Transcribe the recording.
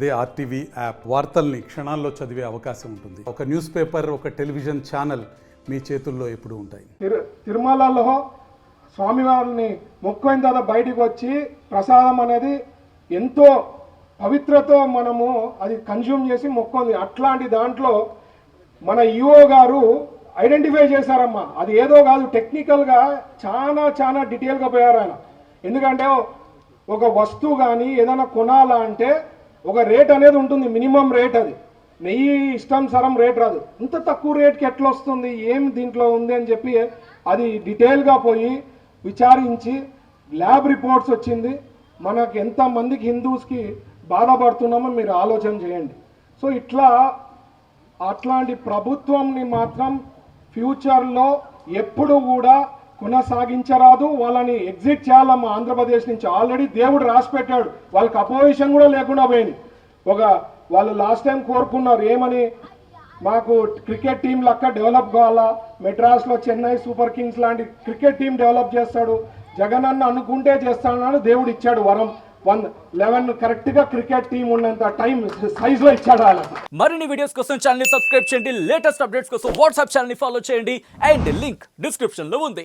అదే RTV app వార్తల్ని క్షణాల్లో చదివే అవకాశం ఉంటుంది. ఒక న్యూస్ పేపర్, ఒక టెలివిజన్ ఛానల్ మీ చేతుల్లో ఎప్పుడూ ఉంటాయి. తిరుమలలో స్వామివారిని మొక్కుయిన తర్వాత బయటికి వచ్చి ప్రసాదం అనేది ఎంతో పవిత్రతో మనము అది కన్జ్యూమ్ చేసి మొక్కుంది. అట్లాంటి దాంట్లో మన ఈఓ గారు ఐడెంటిఫై చేశారమ్మా. అది ఏదో కాదు, టెక్నికల్గా చాలా డీటెయిల్గా పోయారు ఆయన. ఎందుకంటే ఒక వస్తువు కానీ ఏదైనా కొనాలా అంటే ఒక రేట్ అనేది ఉంటుంది, మినిమం రేట్. అది నెయ్యి ఇష్టానుసారం రేట్ రాదు. ఇంత తక్కువ రేట్కి ఎట్లా వస్తుంది, ఏం దీంట్లో ఉంది అని చెప్పి అది డీటెయిల్గా పోయి విచారించి ల్యాబ్ రిపోర్ట్స్ వచ్చింది. మనకు ఎంతమందికి హిందూస్కి బాధపడుతున్నామో మీరు ఆలోచన చేయండి. సో అట్లాంటి ప్రభుత్వంని మాత్రం ఫ్యూచర్లో ఎప్పుడు కూడా కొనసాగించరాదు. వాళ్ళని ఎగ్జిట్ చేయాలమ్మా ఆంధ్రప్రదేశ్ నుంచి. ఆల్రెడీ దేవుడు రాసి పెట్టాడు, వాళ్ళకి అపోజిషన్ కూడా లేకుండా పోయింది. వాళ్ళు లాస్ట్ టైం కోరుకున్నారు ఏమని, మాకు క్రికెట్ టీం లెక్క డెవలప్ కావాలా, మెడ్రాస్లో చెన్నై సూపర్ కింగ్స్ లాంటి క్రికెట్ టీం డెవలప్ చేస్తాడు, జగన్ అన్న అనుకుంటే చేస్తానని దేవుడు ఇచ్చాడు వరం. 11 కరెక్ట్గా క్రికెట్ టీం ఉన్నంత టైం సైజ్లో ఇచ్చాడు వాళ్ళకి. మరిన్ని వీడియోస్ కోసం ఛానల్ ని సబ్స్క్రైబ్ చేయండి. లేటెస్ట్ అప్డేట్స్ కోసం వాట్సాప్ ఛానల్ ని ఫాలో చేయండి. అండ్ లింక్ డిస్క్రిప్షన్ లో ఉంది.